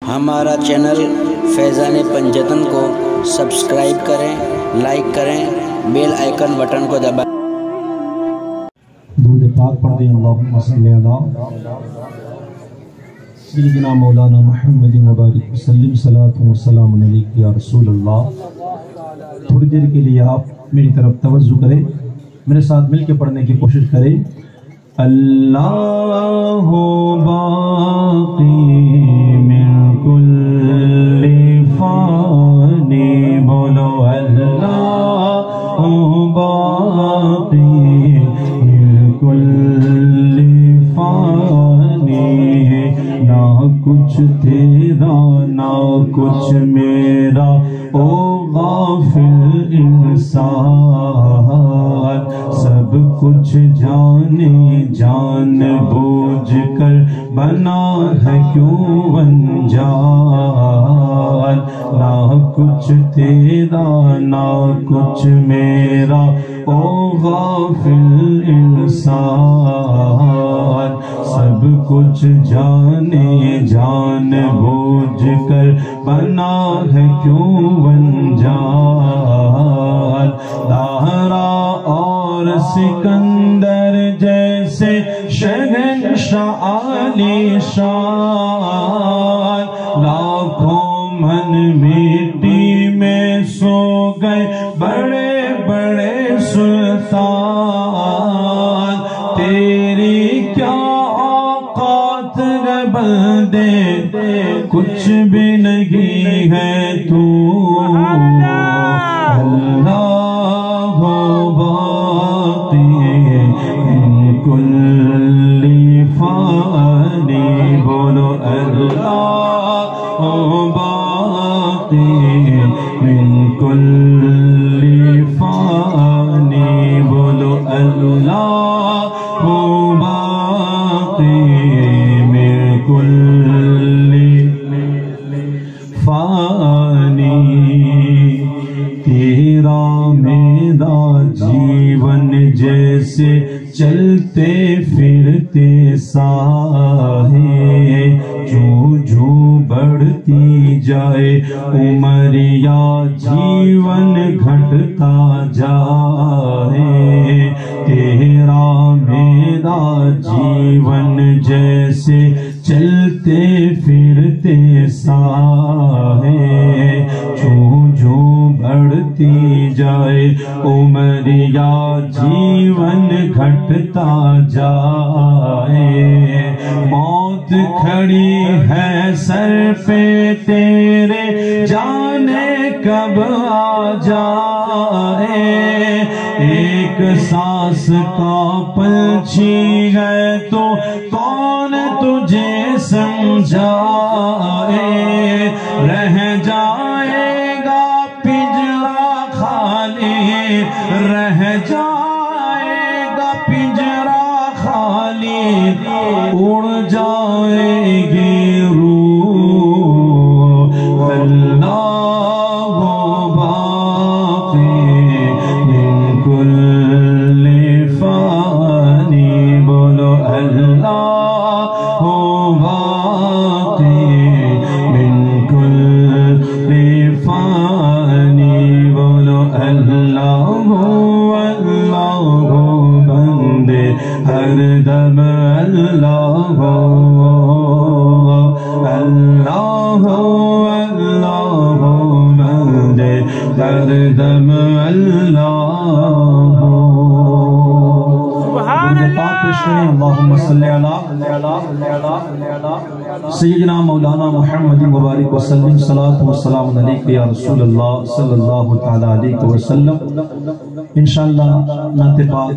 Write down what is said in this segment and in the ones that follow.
ہمارا چینل فیضان پنجتن کو سبسکرائب کریں، لائک کریں، بیل آئیکن بٹن کو دبائیں۔ درود پاک پڑھ دیں۔ اللہم صلی علی سیدنا مولانا محمد مبارک وسلم، صلاۃ و سلام علیک یا رسول اللہ۔ تھوڑی دیر کے لیے آپ میری طرف توجہ کریں، میرے ساتھ مل کے پڑھنے کی کوشش کریں۔ اللہ باقی من کل فانی، بولو اللہ باقی من کل فانی، نہ کچھ تیرا نہ کچھ میرا او غافل انسان، سب کچھ جانے جان بوجھ کر بنا ہے کیوں انجان، نہ کچھ تیرا نہ کچھ میرا او غافل انسان، سب کچھ جانے جان بوجھ کر بنا ہے کیوں انجان، دہرا اور سکندر جیسے شہنشاہ عالی شان، لاکھوں من مٹی میں سو گئے بڑے بڑے سلطان، تیری کیا اوقات ہے بندے، کچھ بھی نہیں ہے تو اللہ باقی من کل فانی، بولو اللہ باقی من کل فانی، بولو اللہ باقی من کل فانی، تیرا میرا جیون جیسے چلتے پھرتے ساہے، جو جو بڑھتی جائے عمریا جیون گھٹتا جائے، تیرا میرا جیون جیسے چلتے پھرتے ساہے، جو جو بڑھتی جائے عمریا جیون گھٹتا جائے، موت کھڑی ہے سر پہ تیرے جانے کب آ جائے، ایک سانس کا پنچھی ہے تو کون تجھے سمجھائے، رہ جائے گا پنجرا خالی، رہ جائے گا پنجرا خالی، اڑ جائے گی روح، اللہ باقی من کل فانی، بولو اللہ باقی من کل فانی، بولو اللہ بندے ہر دم اللہ اللہ بندے ہر دم اللہ، اللہم صلی علی سیدنا مولانا محمد مبارک وسلم، صلاۃ و سلام علیک یا رسول اللہ صلی اللہ تعالی علیہ وسلم۔ انشاءاللہ نعت پاک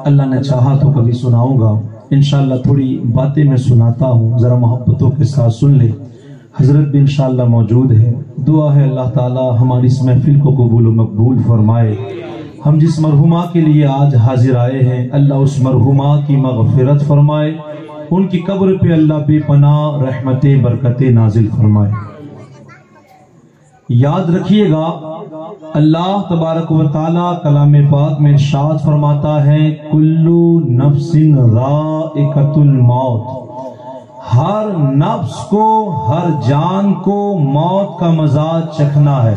اللہ نے چاہا تو کبھی سناؤں گا، انشاءاللہ تھوڑی باتیں میں سناتا ہوں، ذرا محبتوں کے ساتھ سن لیں۔ حضرت بھی انشاءاللہ موجود ہے، دعا ہے اللہ تعالی ہماری اس محفل کو قبول و مقبول فرمائے۔ ہم جس مرحومہ کے لیے آج حاضر آئے ہیں، اللہ اس مرحومہ کی مغفرت فرمائے، ان کی قبر پہ اللہ بے پناہ رحمتیں برکتیں نازل فرمائے۔ یاد رکھیے گا اللہ تبارک و تعالی کلام پاک میں ارشاد فرماتا ہے کلو نفس ذائقۃ الموت، ہر نفس کو، ہر جان کو موت کا مزہ چکھنا ہے۔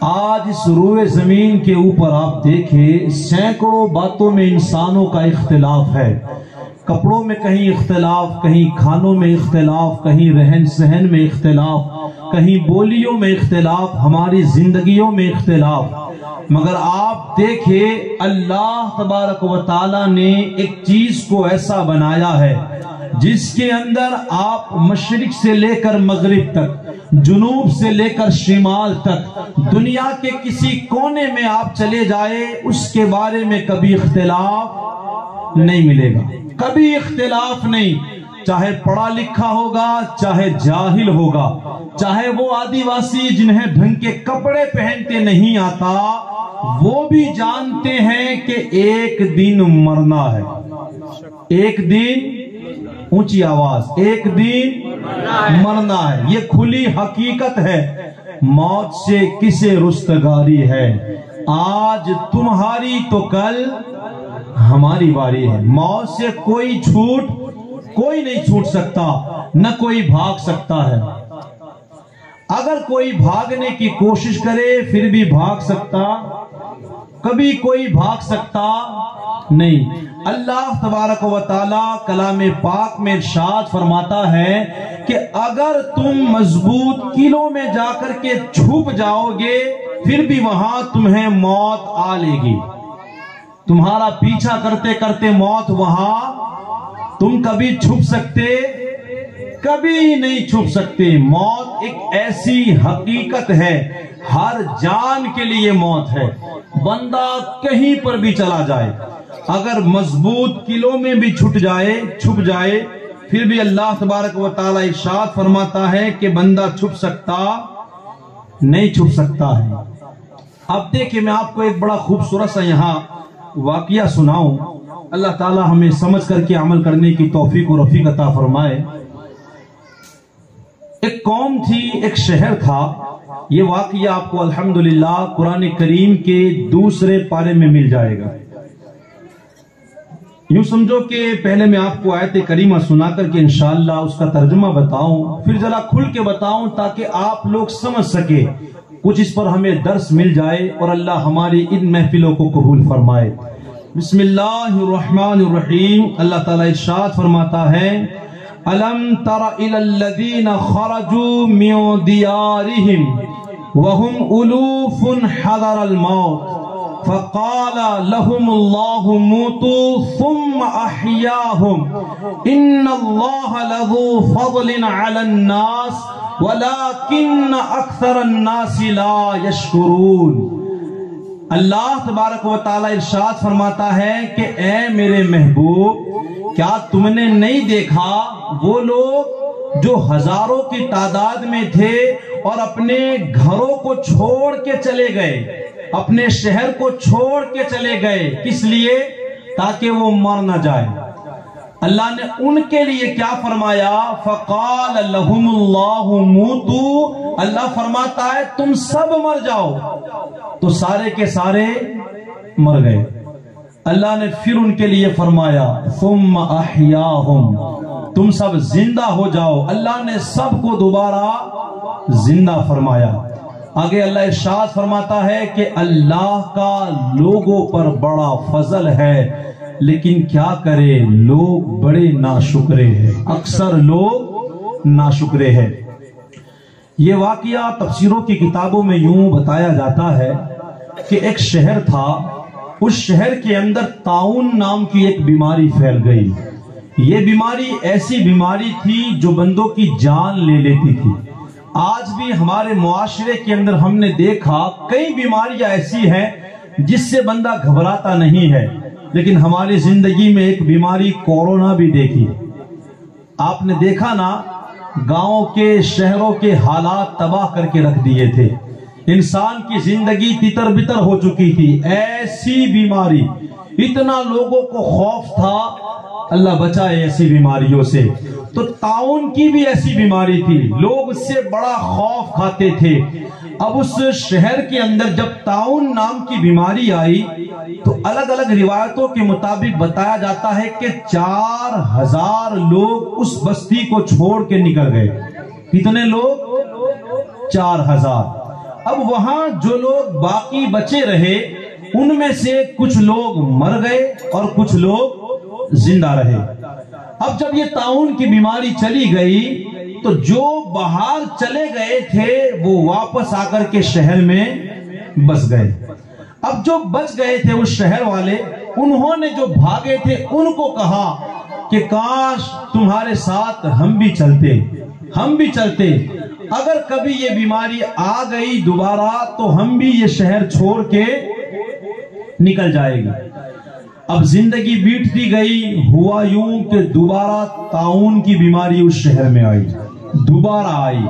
آج اس روئے زمین کے اوپر آپ دیکھیں سینکڑوں باتوں میں انسانوں کا اختلاف ہے۔ کپڑوں میں کہیں اختلاف، کہیں کھانوں میں اختلاف، کہیں رہن سہن میں اختلاف، کہیں بولیوں میں اختلاف، ہماری زندگیوں میں اختلاف۔ مگر آپ دیکھیں اللہ تبارک و تعالی نے ایک چیز کو ایسا بنایا ہے جس کے اندر آپ مشرق سے لے کر مغرب تک، جنوب سے لے کر شمال تک، دنیا کے کسی کونے میں آپ چلے جائے اس کے بارے میں کبھی اختلاف نہیں ملے گا، کبھی اختلاف نہیں۔ چاہے پڑھا لکھا ہوگا، چاہے جاہل ہوگا، چاہے وہ آدیواسی جنہیں ڈھنگ کے کپڑے پہنتے نہیں آتا، وہ بھی جانتے ہیں کہ ایک دن مرنا ہے، ایک دن، اونچی آواز، ایک دن مرنا ہے۔ یہ کھلی حقیقت ہے۔ موت سے کسے رستگاری ہے؟ آج تمہاری تو کل ہماری باری ہے۔ موت سے کوئی نہیں چھوٹ سکتا، نہ کوئی بھاگ سکتا ہے۔ اگر کوئی بھاگنے کی کوشش کرے پھر بھی بھاگ سکتا، کبھی کوئی بھاگ سکتا نہیں۔ اللہ تبارک و تعالی کلام پاک میں ارشاد فرماتا ہے کہ اگر تم مضبوط قلعوں میں جا کر کے چھپ جاؤ گے پھر بھی وہاں تمہیں موت آ لے گی، تمہارا پیچھا کرتے کرتے موت وہاں، تم کبھی چھپ سکتے؟ کبھی نہیں چھپ سکتے۔ موت ایک ایسی حقیقت ہے، ہر جان کے لیے موت ہے۔ بندہ کہیں پر بھی چلا جائے، اگر مضبوط قلعوں میں بھی چھپ جائے پھر بھی اللہ تبارک و تعالی ارشاد فرماتا ہے کہ بندہ چھپ سکتا نہیں، چھپ سکتا ہے۔ اب دیکھیں میں آپ کو ایک بڑا خوبصورت سا یہاں واقعہ سناؤں، اللہ تعالی ہمیں سمجھ کر کے عمل کرنے کی توفیق و رفیق عطا فرمائے۔ ایک قوم تھی، ایک شہر تھا۔ یہ واقعہ آپ کو الحمدللہ قرآن کریم کے 2 پارے میں مل جائے گا۔ یوں سمجھو کہ پہلے میں آپ کو آیت کریمہ سنا کر کے انشاءاللہ اس کا ترجمہ بتاؤں، پھر ذرا کھل کے بتاؤں تاکہ آپ لوگ سمجھ سکے، کچھ اس پر ہمیں درس مل جائے اور اللہ ہماری ان محفلوں کو قبول فرمائے۔ بسم اللہ الرحمن الرحیم۔ اللہ تعالیٰ ارشاد فرماتا ہے أَلَمْ تَرَ إِلَى الَّذِينَ خَرَجُوا مِنْ دِيَارِهِمْ وَهُمْ أُلُوفٌ حَذَرَ الْمَوْتِ فَقَالَ لَهُمُ اللَّهُ مُوتُوا ثُمَّ أَحْيَاهُمْ إِنَّ اللَّهَ لَذُو فَضْلٍ عَلَى النَّاسِ وَلَكِنَّ أَكْثَرَ النَّاسِ لَا يَشْكُرُونَ۔ اللہ تبارک و تعالی ارشاد فرماتا ہے کہ اے میرے محبوب، کیا تم نے نہیں دیکھا وہ لوگ جو ہزاروں کی تعداد میں تھے اور اپنے گھروں کو چھوڑ کے چلے گئے، اپنے شہر کو چھوڑ کے چلے گئے، کس لیے؟ تاکہ وہ مر نہ جائے۔ اللہ نے ان کے لیے کیا فرمایا؟ فَقَالَ لَهُمُ اللَّهُ مُوتُوا۔ اللہ فرماتا ہے تم سب مر جاؤ، تو سارے کے سارے مر گئے۔ اللہ نے پھر ان کے لیے فرمایا ثُمَّ أَحْيَاهُمْ، تم سب زندہ ہو جاؤ۔ اللہ نے سب کو دوبارہ زندہ فرمایا۔ آگے اللہ ارشاد فرماتا ہے کہ اللہ کا لوگوں پر بڑا فضل ہے، لیکن کیا کرے لوگ بڑے ناشکرے ہیں، اکثر لوگ ناشکرے ہیں۔ یہ واقعہ تفسیروں کی کتابوں میں یوں بتایا جاتا ہے کہ ایک شہر تھا، اس شہر کے اندر طاعون نام کی ایک بیماری پھیل گئی۔ یہ بیماری ایسی بیماری تھی جو بندوں کی جان لے لیتی تھی۔ آج بھی ہمارے معاشرے کے اندر ہم نے دیکھا کئی بیماریاں ایسی ہیں جس سے بندہ گھبراتا نہیں ہے، لیکن ہماری زندگی میں ایک بیماری کورونا بھی دیکھی۔ آپ نے دیکھا نا، گاؤں کے شہروں کے حالات تباہ کر کے رکھ دیے تھے، انسان کی زندگی تتر بتر ہو چکی تھی۔ ایسی بیماری، اتنا لوگوں کو خوف تھا، اللہ بچائے ایسی بیماریوں سے۔ تو طاعون کی بھی ایسی بیماری تھی، لوگ اس سے بڑا خوف کھاتے تھے۔ اب اس شہر کے اندر جب طاعون نام کی بیماری آئی تو الگ الگ روایتوں کے مطابق بتایا جاتا ہے کہ 4000 لوگ اس بستی کو چھوڑ کے نکل گئے۔ کتنے لوگ؟ 4000۔ اب وہاں جو لوگ باقی بچے رہے ان میں سے کچھ لوگ مر گئے اور کچھ لوگ زندہ رہے۔ اب جب یہ طاعون کی بیماری چلی گئی تو جو باہر چلے گئے تھے وہ واپس آ کر کے شہر میں بس گئے۔ اب جو بچ گئے تھے اس شہر والے، انہوں نے جو بھاگے تھے ان کو کہا کہ کاش تمہارے ساتھ ہم بھی چلتے، اگر کبھی یہ بیماری آ گئی دوبارہ تو ہم بھی یہ شہر چھوڑ کے نکل جائے گی۔ اب زندگی بیتتی گئی، ہوا یوں کہ دوبارہ طاعون کی بیماری اس شہر میں آئی، دوبارہ آئی۔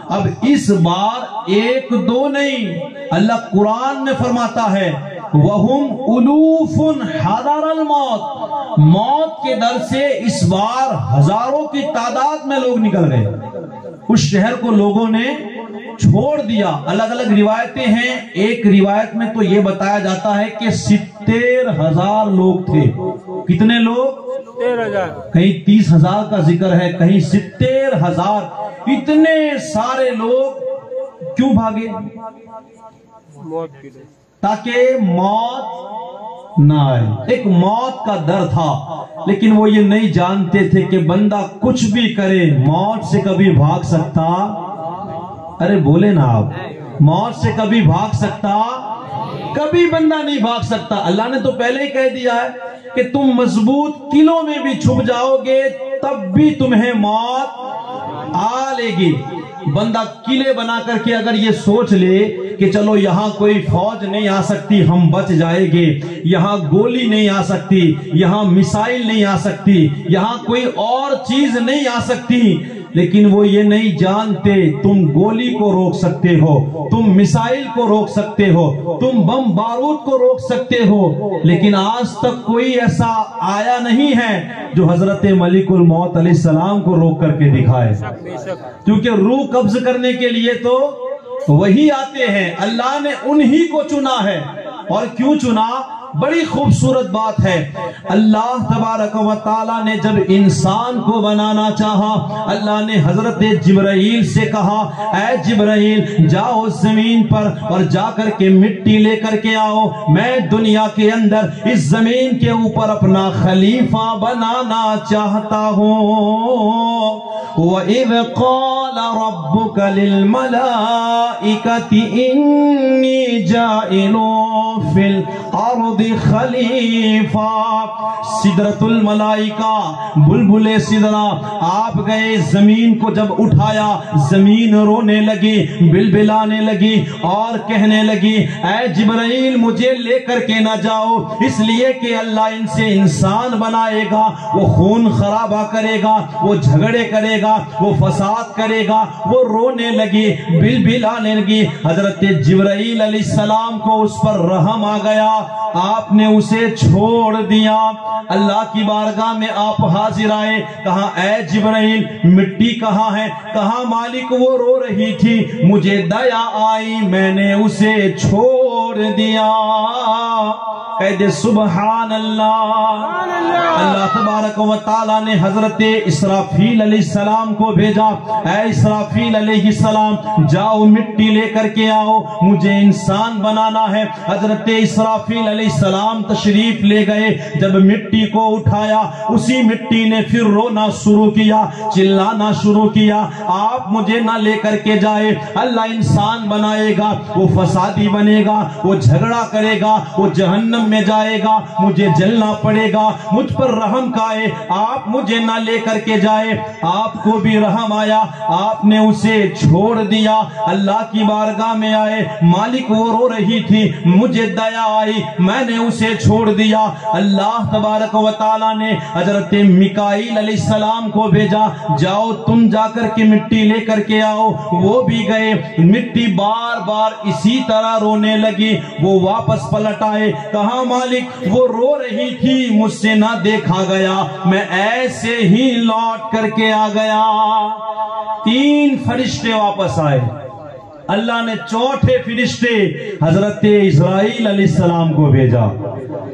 اب اس بار ایک دو نہیں، اللہ قرآن میں فرماتا ہے وَهُمْ أُلُوفٌ حَذَرَ الْمَوْتِ، موت کے ڈر سے اس بار ہزاروں کی تعداد میں لوگ نکل گئے۔ اس شہر کو لوگوں نے چھوڑ دیا۔ الگ الگ روایتیں ہیں، ایک روایت میں تو یہ بتایا جاتا ہے کہ 70,000 لوگ تھے۔ کتنے لوگ؟ 13,000۔ کہیں 30,000 کا ذکر ہے، کہیں 70,000۔ اتنے سارے لوگ کیوں بھاگے؟ موت کی طرف، تاکہ موت نہ آئے۔ ایک موت کا ڈر تھا، لیکن وہ یہ نہیں جانتے تھے کہ بندہ کچھ بھی کرے موت سے کبھی بھاگ سکتا؟ ارے بولے نا آپ، موت سے کبھی بھاگ سکتا؟ کبھی بندہ نہیں بھاگ سکتا۔ اللہ نے تو پہلے ہی کہہ دیا ہے کہ تم مضبوط قلعوں میں بھی چھپ جاؤ گے تب بھی تمہیں موت آ لے گی۔ بندہ قلعے بنا کر کے اگر یہ سوچ لے کہ چلو یہاں کوئی فوج نہیں آ سکتی، ہم بچ جائیں گے، یہاں گولی نہیں آ سکتی، یہاں میسائل نہیں آ سکتی، یہاں کوئی اور چیز نہیں آ سکتی، لیکن وہ یہ نہیں جانتے تم گولی کو روک سکتے ہو، تم میسائل کو روک سکتے ہو، تم بم بارود کو روک سکتے ہو، لیکن آج تک کوئی ایسا آیا نہیں ہے جو حضرت ملک الموت علیہ السلام کو روک کر کے دکھائے۔ کیونکہ روح قبض کرنے کے لیے تو وہی آتے ہیں، اللہ نے انہی کو چنا ہے۔ اور کیوں چنا؟ بڑی خوبصورت بات ہے، اللہ تبارک و تعالی نے جب انسان کو بنانا چاہا، اللہ نے حضرت جبرائیل سے کہا اے جبرائیل جاؤ زمین پر اور جا کر کے مٹی لے کر کے آؤ، میں دنیا کے اندر اس زمین کے اوپر اپنا خلیفہ بنانا چاہتا ہوں۔ وَإِذْ قَالَ رَبُّكَ لِلْمَلَائِكَةِ إِنِّي جَاعِلٌ فِي الْأَرْضِ خلیفہ۔ سدرۃ الملائکہ، بلبل سدرہ، آپ گئے، زمین کو جب اٹھایا زمین رونے لگی، بلبلانے لگی اور کہنے لگی اے جبرائیل مجھے لے کر کے نہ جاؤ، اس لیے کہ اللہ ان سے انسان بنائے گا، وہ خون خرابہ کرے گا، وہ جھگڑے کرے گا، وہ فساد کرے گا۔ وہ رونے لگی، بلبلانے لگی۔ حضرت جبرائیل علیہ السلام کو اس پر رحم آ گیا، آپ نے اسے چھوڑ دیا۔ اللہ کی بارگاہ میں آپ حاضر آئے، کہا اے جبرائیل مٹی کہاں ہے؟ کہا مالک وہ رو رہی تھی، مجھے دیا آئی، میں نے اسے چھوڑ دیا۔ کہہ دے سبحان اللہ۔ اللہ تبارک و تعالی نے حضرت اسرافیل علیہ السلام کو بھیجا، اے اسرافیل علیہ السلام جاؤ مٹی لے کر کے آؤ، مجھے انسان بنانا ہے۔ حضرت اسرافیل علیہ السلام تشریف لے گئے، جب مٹی کو اٹھایا اسی مٹی نے پھر رونا شروع کیا، چلانا شروع کیا، آپ مجھے نہ لے کر کے جائے، اللہ انسان بنائے گا، وہ فسادی بنے گا، وہ جھگڑا کرے گا، وہ جہنم میں جائے گا، مجھے جلنا پڑے گا، مجھ پر رحم کائے، آپ مجھے نہ لے کر کے جائے۔ آپ کو بھی رحم آیا، آپ نے اسے چھوڑ دیا۔ اللہ کی بارگاہ میں آئے، مالک وہ رو رہی تھی، مجھے دیا آئی، میں نے اسے چھوڑ دیا۔ اللہ تبارک و تعالی نے حضرت میکائیل علیہ السلام کو بھیجا، جاؤ تم جا کر کے مٹی لے کر کے آؤ۔ وہ بھی گئے، مٹی بار بار اسی طرح رونے لگی، وہ واپس پلٹ آئے، کہا یا مالک وہ رو رہی تھی, مجھ سے نہ دیکھا گیا, میں ایسے ہی لوٹ کر کے آ گیا. 3 فرشتے واپس آئے. اللہ نے چوتھے فرشتے حضرت اسرائیل علیہ السلام کو بھیجا,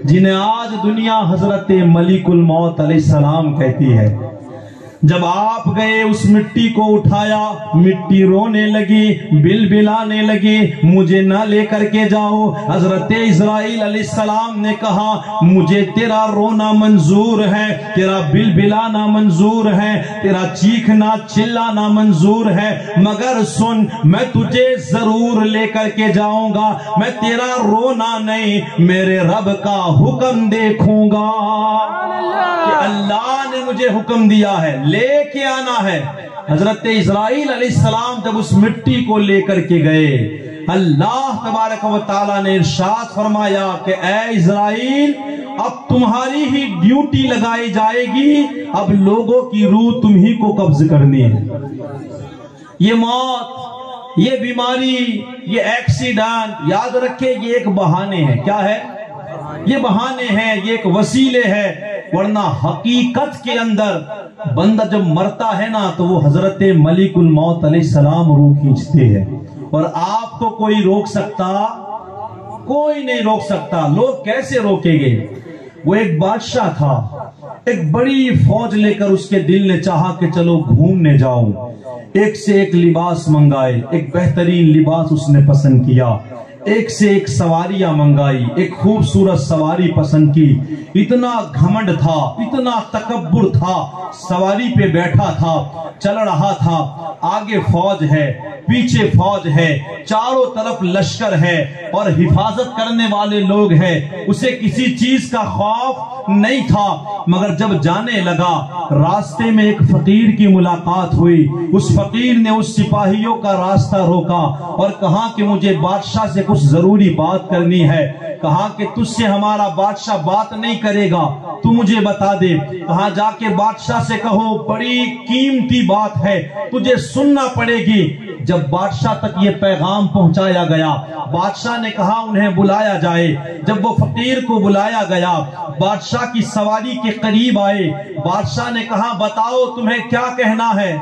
جنہیں آج دنیا حضرت ملک الموت علیہ السلام کہتی ہے. جب آپ گئے اس مٹی کو اٹھایا, مٹی رونے لگی, بل بلانے لگی, مجھے نہ لے کر کے جاؤ. حضرت اسرائیل علیہ السلام نے کہا مجھے تیرا رونا منظور ہے, تیرا بل بلانا منظور ہے, تیرا چیخنا چلانا منظور ہے, مگر سن میں تجھے ضرور لے کر کے جاؤں گا. میں تیرا رونا نہیں, میرے رب کا حکم دیکھوں گا کہ اللہ نے مجھے حکم دیا ہے لے کے آنا ہے. حضرت اسرائیل علیہ السلام جب اس مٹی کو لے کر کے گئے, اللہ تبارک و تعالی نے ارشاد فرمایا کہ اے اسرائیل اب تمہاری ہی ڈیوٹی لگائی جائے گی, اب لوگوں کی روح تم ہی کو قبض کرنی ہے. یہ موت, یہ بیماری, یہ ایکسیڈنٹ, یاد رکھے یہ ایک بہانے ہیں. کیا ہے؟ یہ بہانے ہیں, یہ ایک وسیلے ہیں, ورنہ حقیقت کے اندر بندہ جب مرتا ہے نا تو وہ حضرت ملک الموت علیہ السلام روح کھینچتے ہیں. اور آپ کو کوئی روک سکتا؟ کوئی نہیں روک سکتا. لوگ کیسے روکیں گے؟ وہ ایک بادشاہ تھا, ایک بڑی فوج لے کر اس کے دل نے چاہا کہ چلو گھومنے جاؤں. ایک سے ایک لباس منگائے, ایک بہترین لباس اس نے پسند کیا, ایک سے ایک سواریاں منگائی, ایک خوبصورت سواری پسند کی. اتنا گھمنڈ تھا, اتنا تکبر تھا, سواری پہ بیٹھا تھا, چل رہا تھا. آگے فوج ہے, پیچھے فوج ہے, چاروں طرف لشکر ہے اور حفاظت کرنے والے لوگ ہیں. اسے کسی چیز کا خوف نہیں تھا. مگر جب جانے لگا راستے میں ایک فقیر کی ملاقات ہوئی. اس فقیر نے اس سپاہیوں کا راستہ روکا اور کہا کہ مجھے بادشاہ سے کچھ ضروری بات کرنی ہے. کہا کہ تجھ سے ہمارا بادشاہ بات نہیں کرے گا, تو مجھے بتا دے. کہا جا کے بادشاہ سے کہو بڑی قیمتی بات ہے, تجھے سننا پڑے گی. جب بادشاہ تک یہ پیغام پہنچایا گیا, بادشاہ نے کہا انہیں بلایا جائے. جب وہ فقیر کو بلایا گیا, بادشاہ کی سواری کے قریب آئے. بادشاہ نے کہا بتاؤ تمہیں کیا کہنا ہے.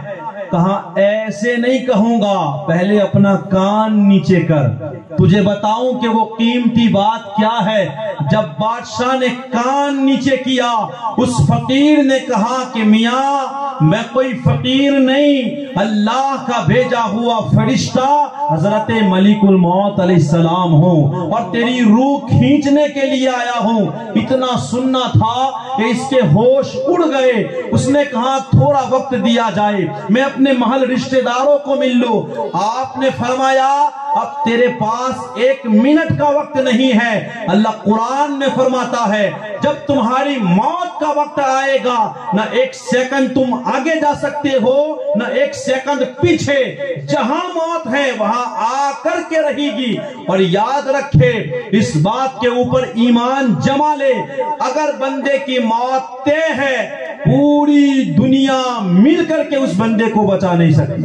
کہا ایسے نہیں کہوں گا, پہلے اپنا کان نیچے کر, تجھے بتاؤں کہ وہ قیمتی بات کیا ہے. جب بادشاہ نے کان نیچے کیا, اس فقیر نے کہا کہ میاں میں کوئی فقیر نہیں, اللہ کا بھیجا ہوا فرشتہ حضرت ملک الموت علیہ السلام ہوں اور تیری روح کھینچنے کے لیے آیا ہوں. اتنا سننا تھا کہ اس کے ہوش اڑ گئے. اس نے کہا تھوڑا وقت دیا جائے, میں اپنے محل رشتہ داروں کو مل لوں. آپ نے فرمایا اب تیرے پاس 1 منٹ کا وقت نہیں ہے. اللہ قرآن میں فرماتا ہے جب تمہاری موت کا وقت آئے گا, نہ 1 سیکنڈ تم آگے جا سکتے ہو, نہ 1 سیکنڈ پیچھے. جہاں موت ہے وہاں آ کر کے رہے گی. اور یاد رکھے اس بات کے اوپر ایمان جما لے, اگر بندے کی موت طے ہے پوری دنیا مل کر کے اس بندے کو بچا نہیں سکتی.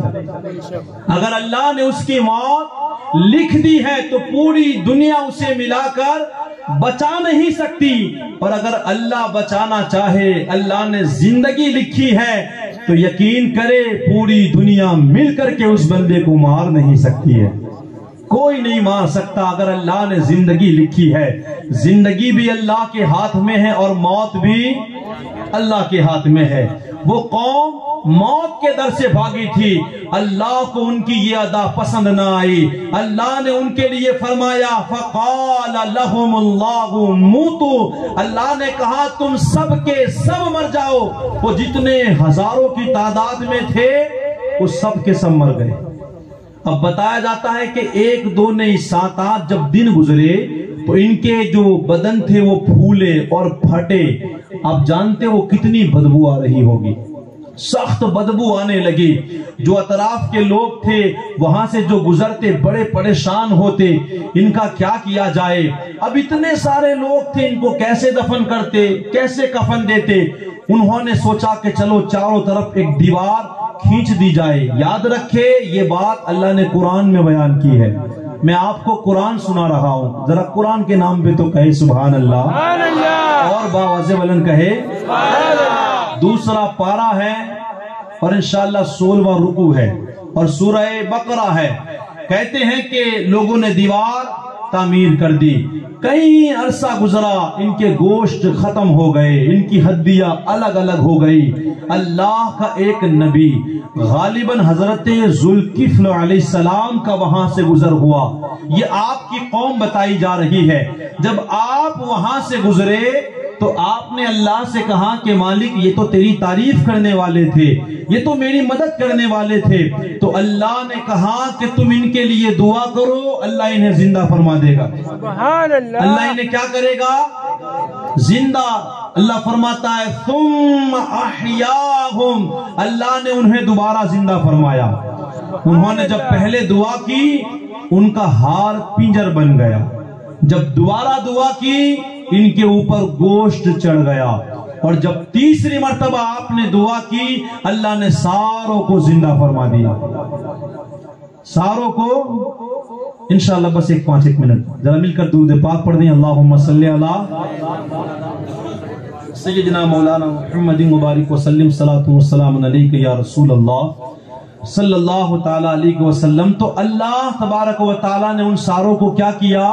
اگر اللہ نے اس کی موت لکھ دی ہے تو پوری دنیا اسے ملا کر بچا نہیں سکتی. اور اگر اللہ بچانا چاہے, اللہ نے زندگی لکھی ہے تو یقین کرے پوری دنیا مل کر کے اس بندے کو مار نہیں سکتی ہے. کوئی نہیں مار سکتا اگر اللہ نے زندگی لکھی ہے. زندگی بھی اللہ کے ہاتھ میں ہے اور موت بھی اللہ کے ہاتھ میں ہے. وہ قوم موت کے در سے بھاگی تھی, اللہ کو ان کی یہ ادا پسند نہ آئی. اللہ نے ان کے لیے فرمایا فقال لهم الله موتوا, اللہ نے کہا تم سب کے سب مر جاؤ. وہ جتنے ہزاروں کی تعداد میں تھے وہ سب کے سب مر گئے. اب بتایا جاتا ہے کہ 1 2 نہیں 7 8 جب دن گزرے تو ان کے جو بدن تھے وہ پھولے اور پھٹے. آپ جانتے وہ کتنی بدبو آ رہی ہوگی, سخت بدبو آنے لگی. جو اطراف کے لوگ تھے وہاں سے جو گزرتے بڑے پریشان ہوتے, ان کا کیا کیا جائے. اب اتنے سارے لوگ تھے, ان کو کیسے دفن کرتے, کیسے کفن دیتے. انہوں نے سوچا کہ چلو چاروں طرف ایک دیوار کھینچ دی جائے. یاد رکھے یہ بات اللہ نے قرآن میں بیان کی ہے. میں آپ کو قرآن سنا رہا ہوں، ذرا قرآن کے نام پہ تو کہے سبحان اللہ، اور باواضح بلند کہے دوسرا پارہ ہے اور انشاءاللہ 16واں رکوع ہے اور سورہ بقرہ ہے۔ کہتے ہیں کہ لوگوں نے دیوار تعمیر کر دی، کئی عرصہ گزرا، ان کے گوشت ختم ہو گئے، ان کی ہڈیاں الگ الگ ہو گئی۔ اللہ کا ایک نبی غالباً حضرت ذوالکفل علیہ السلام کا وہاں سے گزر ہوا، یہ آپ کی قوم بتائی جا رہی ہے۔ جب آپ وہاں سے گزرے تو آپ نے اللہ سے کہا کہ مالک یہ تو تیری تعریف کرنے والے تھے، یہ تو میری مدد کرنے والے تھے، تو اللہ نے کہا کہ تم ان کے لیے دعا کرو، اللہ انہیں زندہ فرما دے گا۔ سبحان اللہ، اللہ انہیں کیا کرے گا؟ زندہ۔ اللہ فرماتا ہے ثم احیاہم، اللہ نے انہیں دوبارہ زندہ فرمایا۔ انہوں نے جب پہلے دعا کی ان کا ہار پنجر بن گیا، جب دوبارہ دعا کی ان کے اوپر گوشت چڑھ گیا، اور جب تیسری مرتبہ آپ نے دعا کی اللہ نے ساروں کو زندہ فرما دیا، ساروں کو۔ انشاءاللہ بس 5 منٹ ذرا مل کر درود پاک پڑھ دیں۔ اللہم صلی علی سیدنا مولانا محمد مبارک وسلم، صلاۃ و سلام علیک یا رسول اللہ صلی اللہ تعالی علیہ وسلم۔ تو اللہ تبارک و تعالی نے ان ساروں کو کیا کیا؟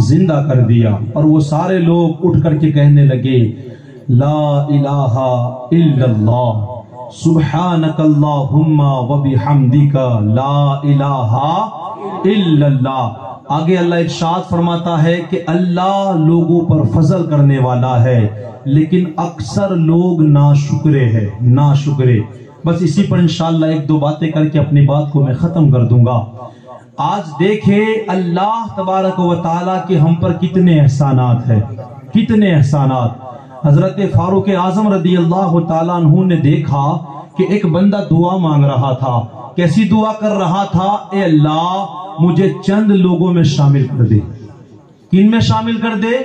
زندہ کر دیا، اور وہ سارے لوگ اٹھ کر کے کہنے لگے لا الہ الا اللہ سبحانک اللہم وبحمدک لا الہ الا اللہ۔ آگے اللہ ارشاد فرماتا ہے کہ اللہ لوگوں پر فضل کرنے والا ہے لیکن اکثر لوگ ناشکرے ہیں، ناشکرے۔ بس اسی پر انشاءاللہ 1-2 باتیں کر کے اپنی بات کو میں ختم کر دوں گا۔ آج دیکھیں اللہ تبارک و تعالیٰ کے ہم پر کتنے احسانات ہیں، کتنے احسانات۔ حضرت فاروق اعظم رضی اللہ تعالیٰ عنہ نے دیکھا کہ ایک بندہ دعا مانگ رہا تھا۔ کیسی دعا کر رہا تھا؟ اے اللہ مجھے چند لوگوں میں شامل کر دے۔ کن میں شامل کر دے؟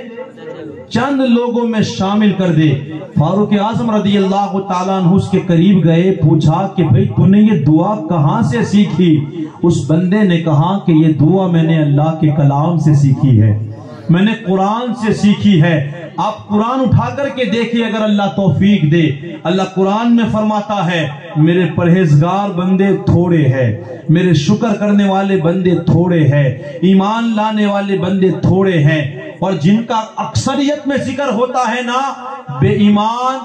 چند لوگوں میں شامل کر دے۔ فاروق اعظم رضی اللہ تعالیٰ عنہ اس کے قریب گئے، پوچھا کہ بھئی تو نے یہ دعا کہاں سے سیکھی؟ اس بندے نے کہا کہ یہ دعا میں نے اللہ کے کلام سے سیکھی ہے، میں نے قرآن سے سیکھی ہے۔ آپ قرآن اٹھا کر کے دیکھیں اگر اللہ توفیق دے۔ اللہ قرآن میں فرماتا ہے میرے پرہیزگار بندے تھوڑے ہیں، میرے شکر کرنے والے بندے تھوڑے ہیں، ایمان لانے والے بندے تھوڑے ہیں، اور جن کا اکثریت میں ذکر ہوتا ہے نا بے ایمان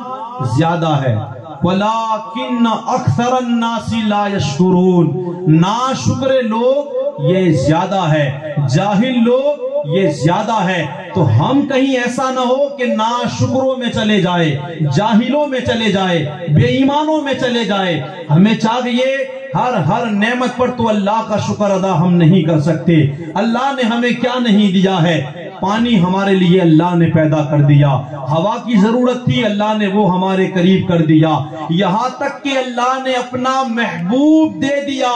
زیادہ ہے۔ وَلَٰكِنَّ أَكْثَرَ النَّاسِ لَا يَشْكُرُونَ، ناشکر لوگ یہ زیادہ ہے، جاہل لوگ یہ زیادہ ہے۔ تو ہم کہیں ایسا نہ ہو کہ ناشکروں میں چلے جائے، جاہلوں میں چلے جائے، بے ایمانوں میں چلے جائے۔ ہمیں چاہیے ہر نعمت پر تو اللہ کا شکر ادا ہم نہیں کر سکتے۔ اللہ نے ہمیں کیا نہیں دیا ہے؟ پانی ہمارے لیے اللہ نے پیدا کر دیا، ہوا کی ضرورت تھی اللہ نے وہ ہمارے قریب کر دیا، یہاں تک کہ اللہ نے اپنا محبوب دے دیا۔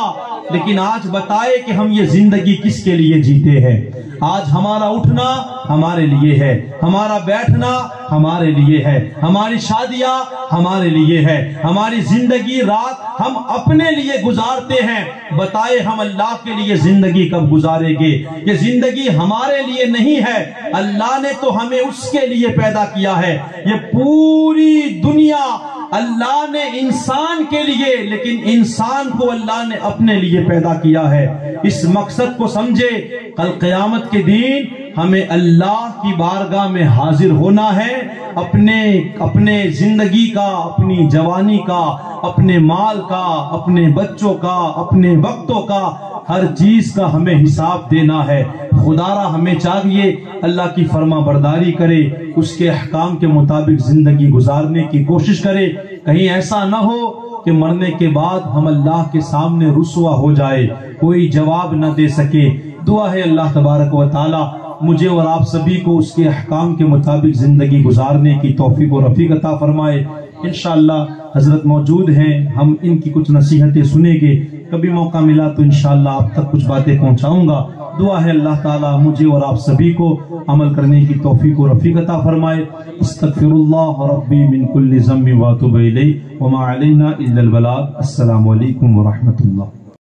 لیکن آج بتائے کہ ہم یہ زندگی کس کے لیے جیتے ہیں؟ آج ہمارا اٹھنا ہمارے لیے ہے، ہمارا بیٹھنا ہمارے لیے ہے، ہماری شادیاں ہمارے لیے ہے، ہماری زندگی رات ہم اپنے لیے گزارتے ہیں۔ بتائے ہم اللہ کے لیے زندگی کب گزاریں گے؟ یہ زندگی ہمارے لیے نہیں ہے، اللہ نے تو ہمیں اس کے لیے پیدا کیا ہے۔ یہ پوری دنیا اللہ نے انسان کے لیے، لیکن انسان کو اللہ نے اپنے لیے پیدا کیا ہے۔ اس مقصد کو سمجھے، کل قیامت کے دن ہمیں اللہ کی بارگاہ میں حاضر ہونا ہے، اپنے زندگی کا، اپنی جوانی کا، اپنے مال کا، اپنے بچوں کا، اپنے وقتوں کا، ہر چیز کا ہمیں حساب دینا ہے۔ خدارا ہمیں چاہیے اللہ کی فرما برداری کرے، اس کے احکام کے مطابق زندگی گزارنے کی کوشش کرے۔ کہیں ایسا نہ ہو کہ مرنے کے بعد ہم اللہ کے سامنے رسوا ہو جائے، کوئی جواب نہ دے سکے۔ دعا ہے اللہ تبارک و تعالی مجھے اور آپ سبھی کو اس کے احکام کے مطابق زندگی گزارنے کی توفیق و رفیق عطا فرمائے۔ انشاءاللہ حضرت موجود ہیں، ہم ان کی کچھ نصیحتیں سنیں گے، کبھی موقع ملا تو انشاءاللہ آپ تک کچھ باتیں پہنچاؤں گا۔ دعا ہے اللہ تعالی مجھے اور آپ سبھی کو عمل کرنے کی توفیق و رفیق عطا فرمائے۔ استغفر اللہ ربی من کل ذنب واتوب الیہ وما علینا الا البلاغ۔ السلام علیکم ورحمۃ اللہ۔